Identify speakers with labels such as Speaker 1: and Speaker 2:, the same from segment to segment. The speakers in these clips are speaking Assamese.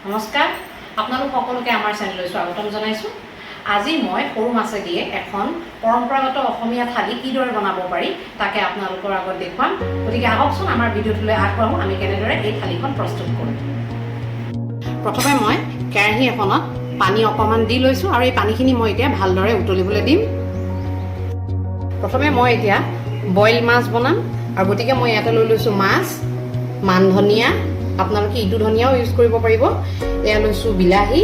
Speaker 1: নমস্কাৰ, আপোনালোক সকলোকে আমাৰ চেনেললৈ স্বাগতম জনাইছোঁ। আজি মই সৰু মাছেদিয়ে এখন পৰম্পৰাগত অসমীয়া থালি কিদৰে বনাব পাৰি তাকে আপোনালোকৰ আগত দেখুৱাম। গতিকে আহকচোন আমাৰ ভিডিঅ'টোলৈ আগবাঢ়ো, আমি কেনেদৰে এই থালিখন প্ৰস্তুত কৰোঁ। প্ৰথমে মই কেৰাহী এখনত পানী অকণমান দি লৈছোঁ আৰু এই পানীখিনি মই এতিয়া ভালদৰে উতলিবলৈ দিম। প্ৰথমে মই এতিয়া বইল মাছ বনাম আৰু গতিকে মই ইয়াতে লৈ লৈছোঁ মাছ, মান ধনিয়া, আপোনালোকে ইটো ধনিয়াও ইউজ কৰিব পাৰিব। এয়া লৈছোঁ বিলাহী,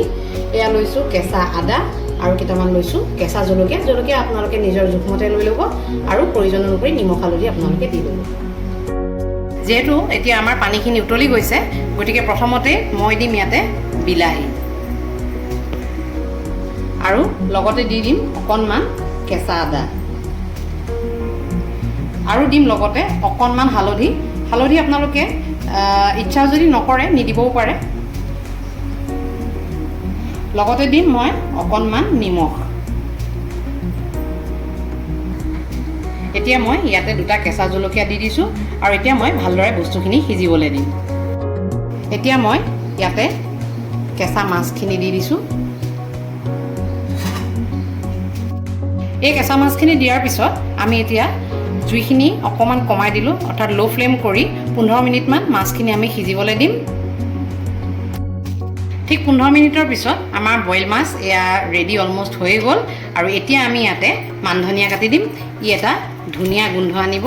Speaker 1: এয়া লৈছোঁ কেঁচা আদা আৰু কেইটামান লৈছোঁ কেঁচা জলকীয়া। জলকীয়া আপোনালোকে নিজৰ জোখমতে লৈ ল'ব আৰু প্ৰয়োজন অনুসৰি নিমখ হালধি আপোনালোকে দি ল'ব। যিহেতু এতিয়া আমাৰ পানীখিনি উতলি গৈছে, গতিকে প্ৰথমতে মই দিম ইয়াতে বিলাহী আৰু লগতে দি দিম অকণমান কেঁচা আদা আৰু দিম লগতে অকণমান হালধি। হালধি আপোনালোকে ইচ্ছা যদি নকৰে নিদিবও পাৰে। লগতে দিম মই অকণমান নিমখ। এতিয়া মই ইয়াতে দুটা কেঁচা জলকীয়া দি দিছোঁ আৰু এতিয়া মই ভালদৰে বস্তুখিনি সিজিবলৈ দিম। এতিয়া মই ইয়াতে কেঁচা মাছখিনি দি দিছোঁ। এই কেঁচা মাছখিনি দিয়াৰ পিছত আমি এতিয়া জুইখিনি অকণমান কমাই দিলোঁ, অৰ্থাৎ ল' ফ্লেম কৰি 15 মিনিটমান মাছখিনি আমি সিজিবলৈ দিম। ঠিক 15 মিনিটৰ পিছত আমাৰ বইল মাছ এয়া ৰেডি অলমষ্ট হৈ গ'ল আৰু এতিয়া আমি ইয়াতে মান ধনিয়া কাটি দিম। ই এটা ধুনীয়া গোন্ধ আনিব।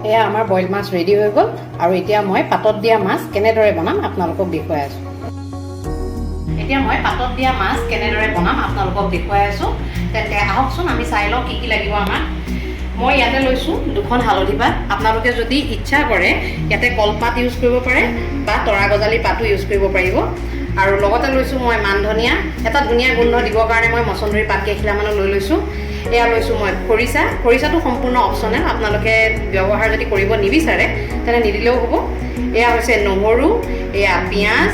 Speaker 1: এয়া আমাৰ বইল মাছ ৰেডি হৈ গ'ল আৰু এতিয়া মই পাতত দিয়া মাছ কেনেদৰে বনাম আপোনালোকক দেখুৱাই আছোঁ। এতিয়া মই পাতত দিয়া মাছ কেনেদৰে বনাম আপোনালোকক দেখুৱাই আছোঁ। তেন্তে আহকচোন আমি চাই লওঁ কি কি লাগিব আমাক। মই ইয়াতে লৈছোঁ দুখন হালধি পাত। আপোনালোকে যদি ইচ্ছা কৰে ইয়াতে কলপাত ইউজ কৰিব পাৰে বা তৰা গজালি পাতো ইউজ কৰিব পাৰিব। আৰু লগতে লৈছোঁ মই মান ধনিয়া, এটা ধুনীয়া গোন্ধ দিবৰ কাৰণে মই মচন্দৰী পাত কেইখিলামানো লৈ লৈছোঁ। এয়া লৈছোঁ মই খৰিচা। খৰিচাটো সম্পূৰ্ণ অপশ্যনেল, আপোনালোকে ব্যৱহাৰ যদি কৰিব নিবিচাৰে তেনে নিদিলেও হ'ব। এয়া হৈছে নহৰু, এয়া পিঁয়াজ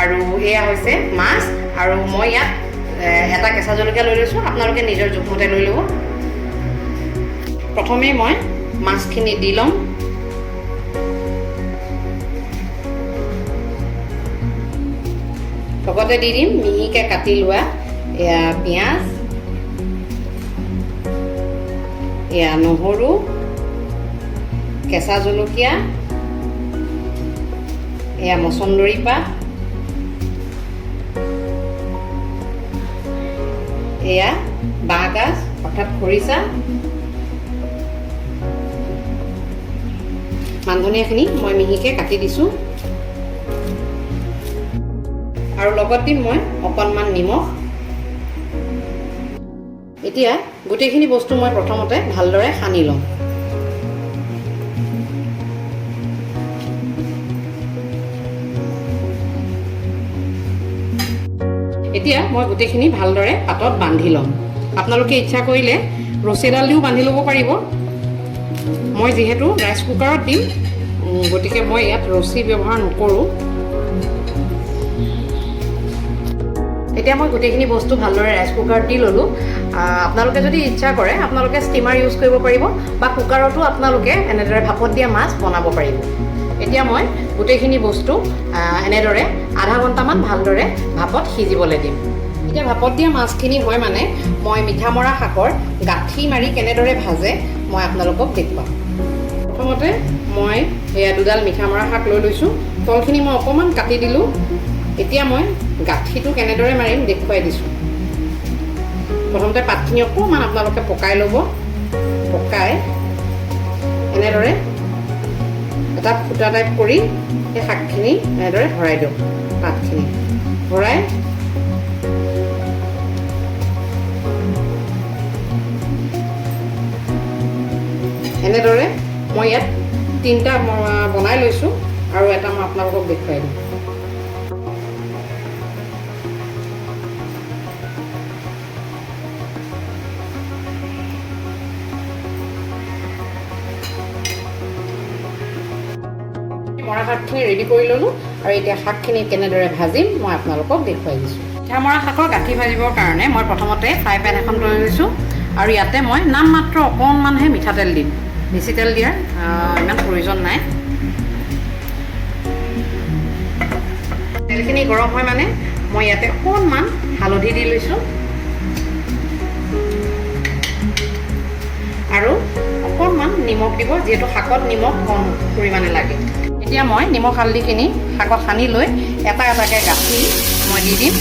Speaker 1: আৰু এয়া হৈছে মাছ আৰু মই ইয়াত এটা কেঁচা জলকীয়া লৈ লৈছোঁ। আপোনালোকে নিজৰ জোখমতে লৈ ল'ব। প্ৰথমে মই মাছখিনি দি ল'ম। লগতে দি দিম মিহিকৈ কাটি লোৱা এয়া পিঁয়াজ, এয়া নহৰু, কেঁচা জলকীয়া, এয়া মচন্দৰী পাত, এয়া বাঁহগাজ অৰ্থাৎ খৰিচা, মান ধনিয়াখিনি মই মিহিকৈ কাটি দিছোঁ আৰু লগত দিম মই অকণমান নিমখ। এতিয়া গোটেইখিনি বস্তু মই প্ৰথমতে ভালদৰে সানি ল'ম। এতিয়া মই গোটেইখিনি ভালদৰে পাতত বান্ধি ল'ম। আপোনালোকে ইচ্ছা কৰিলে ৰছী এডাল দিও বান্ধি ল'ব পাৰিব। মই যিহেতু ৰাইচ কুকাৰত দিম, গতিকে মই ইয়াত ৰছী ব্যৱহাৰ নকৰোঁ। এতিয়া মই গোটেইখিনি বস্তু ভালদৰে ৰাইচ কুকাৰত দি ল'লোঁ। আপোনালোকে যদি ইচ্ছা কৰে আপোনালোকে ষ্টিমাৰ ইউজ কৰিব পাৰিব বা কুকাৰতো আপোনালোকে এনেদৰে ভাপত দিয়া মাছ বনাব পাৰিব। এতিয়া মই গোটেইখিনি বস্তু এনেদৰে আধা ঘণ্টামান ভালদৰে ভাপত সিজিবলৈ দিম। এতিয়া ভাপত দিয়া মাছখিনি হয় মানে মই মিঠা মৰা শাকৰ গাঁঠি মাৰি কেনেদৰে ভাজে মই আপোনালোকক দেখুৱাম। প্ৰথমতে মই এয়া দুডাল মিঠা মৰা শাক লৈ লৈছোঁ। তলখিনি মই অকণমান কাটি দিলোঁ। এতিয়া মই গাঁঠিটো কেনেদৰে মাৰিম দেখুৱাই দিছোঁ। প্ৰথমতে পাতখিনি অকণমান আপোনালোকে পকাই ল'ব। পকাই এনেদৰে এটা ফুটা টাইপ কৰি সেই শাকখিনি এনেদৰে ভৰাই দিওঁ। পাতখিনি ভৰাই এনেদৰে মই ইয়াত 3টা বনাই লৈছোঁ আৰু এটা মই আপোনালোকক দেখুৱাই দিম। মৰা শাকখিনি ৰেডি কৰি ল'লোঁ আৰু এতিয়া শাকখিনি কেনেদৰে ভাজিম মই আপোনালোকক দেখুৱাই দিছোঁ। মিঠা মৰা শাকৰ গাঁঠি ভাজিবৰ কাৰণে মই প্ৰথমতে ফ্ৰাই পেন এখন লৈ লৈছোঁ আৰু ইয়াতে মই নামমাত্ৰ অকণমানহে মিঠাতেল দিম। বেছি তেল দিয়াৰ ইমান প্ৰয়োজন নাই। তেলখিনি গৰম হয় মানে মই ইয়াতে অকণমান হালধি দি লৈছোঁ আৰু অকণমান নিমখ দিব, যিহেতু শাকত নিমখ কম পৰিমাণে লাগে। এতিয়া মই নিমখ হালধিখিনি শাকত সানি লৈ এটা এটাকৈ গাঁঠি মই দি দিম।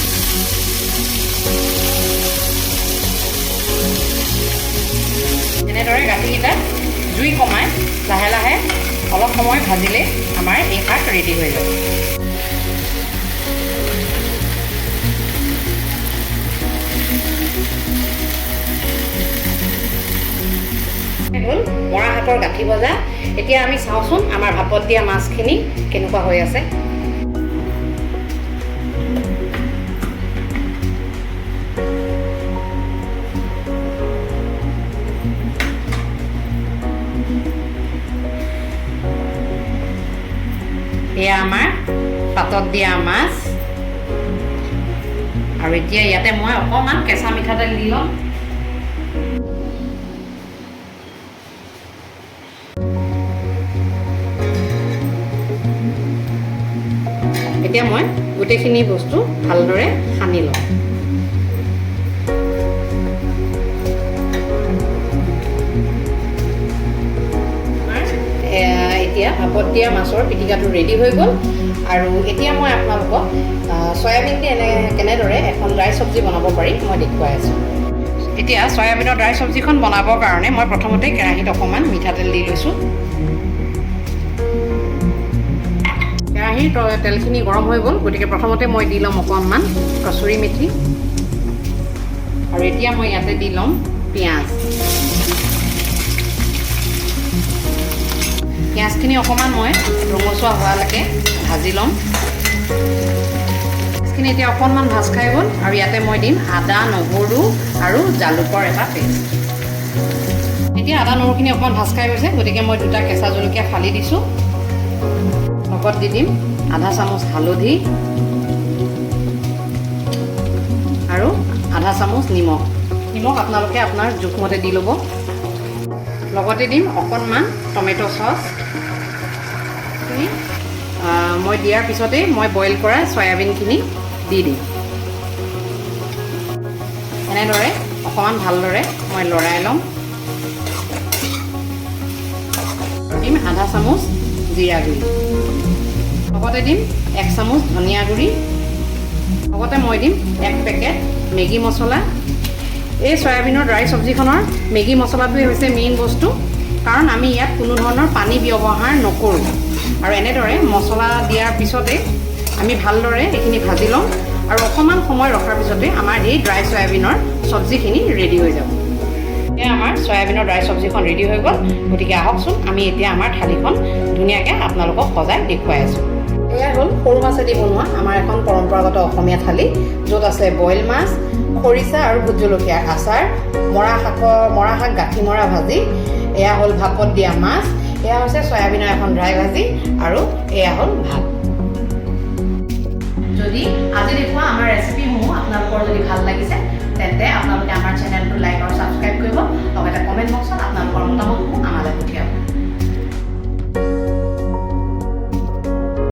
Speaker 1: এনেদৰে গাঁঠিকেইটা জুই কমাই লাহে লাহে অলপ সময় ভাজিলে আমাৰ এই শাক ৰেডি হৈ যাব। হ'ল মৰা শাকৰ গাঁঠি ভজা। এতিয়া আমি চাওঁচোন আমাৰ ভাপত দিয়া মাছখিনি কেনেকুৱা হৈ আছে। এয়া আমাৰ পাতত দিয়া মাছ, আৰু এতিয়া ইয়াতে মই অকণমান কেঁচা মিঠাতেল দি ল'ম। এতিয়া মই গোটেইখিনি বস্তু ভালদৰে সানি লওঁ। এতিয়া ভাপত দিয়া মাছৰ পিটিকাটো ৰেডি হৈ গ'ল। আৰু এতিয়া মই আপোনালোকক চয়াবিন দি কেনেদৰে এখন ড্ৰাই চব্জি বনাব পাৰি মই দেখুৱাই আছোঁ। এতিয়া চয়াবিনৰ ড্ৰাই চব্জিখন বনাবৰ কাৰণে মই প্ৰথমতে কেৰাহীত অকণমান মিঠাতেল দি লৈছোঁ। কেৰাহীৰ তেলখিনি গৰম হৈ গ'ল, গতিকে প্ৰথমতে মই দি ল'ম অকণমান কচুৰি মেথি, আৰু এতিয়া মই ইয়াতে দি ল'ম পিঁয়াজ। পিঁয়াজখিনি অকণমান মই ৰঙচুৱা হোৱালৈকে ভাজি ল'ম। পিঁয়াজখিনি এতিয়া অকণমান ভাজ খাই গ'ল, আৰু ইয়াতে মই দিম আদা, নহৰু আৰু জালুকৰ এটা পেষ্ট। এতিয়া আদা নহৰুখিনি অকণমান ভাজ খাই গৈছে, গতিকে মই 2টা কেঁচা জলকীয়া ফালি দিছোঁ। লগত দি দিম আধা চামুচ হালধি আৰু আধা চামুচ নিমখ। নিমখ আপোনালোকে আপোনাৰ জোখমতে দি ল'ব। লগতে দিম অকণমান টমেটো চচ। মই দিয়াৰ পিছতেই মই বইল কৰা চয়াবিনখিনি দি দিম। এনেদৰে অকণমান ভালদৰে মই লৰাই ল'ম। দিম আধা চামুচ জিৰা গুড়ি, লগতে দিম 1 চামুচ ধনিয়া গুড়ি, লগতে মই দিম 1 পেকেট মেগী মছলা। এই চয়াবিনৰ ড্ৰাই চব্জিখনৰ মেগী মছলাটোৱে হৈছে মেইন বস্তু, কাৰণ আমি ইয়াত কোনো ধৰণৰ পানী ব্যৱহাৰ নকৰোঁ। আৰু এনেদৰে মছলা দিয়াৰ পিছতে আমি ভালদৰে এইখিনি ভাজি ল'ম, আৰু অকণমান সময় ৰখাৰ পিছতে আমাৰ এই ড্ৰাই চয়াবিনৰ চব্জিখিনি ৰেডি হৈ যাব। এতিয়া আমাৰ চয়াবিনৰ ড্ৰাই চব্জিখন ৰেডি হৈ গ'ল, গতিকে আহকচোন আমি এতিয়া আমাৰ থালিখন ধুনীয়াকৈ আপোনালোকক সজাই দেখুৱাই আছোঁ। এয়াই হ'ল সৰু মাছেদি বনোৱা আমাৰ এখন পৰম্পৰাগত অসমীয়া থালি, য'ত আছে বইল মাছ, খৰিচা আৰু ভোট জলকীয়াৰ আচাৰ, মৰা শাক গাঁঠি মৰা ভাজি, এয়া হ'ল ভাপত দিয়া মাছ, এয়া হৈছে চয়াবিনৰ এখন ড্ৰাই ভাজি, আৰু এয়া হ'ল ভাত। যদি আজি দেখুওৱা আমাৰ ৰেচিপিসমূহ আপোনালোকৰ যদি ভাল লাগিছে, তেন্তে আপোনালোকে আমাৰ চেনেলটো লাইক আৰু ছাবস্ক্ৰাইব কৰিব, লগতে কমেণ্ট বক্সত আপোনালোকৰ মতামতসমূহ আমালৈ পঠিয়াব।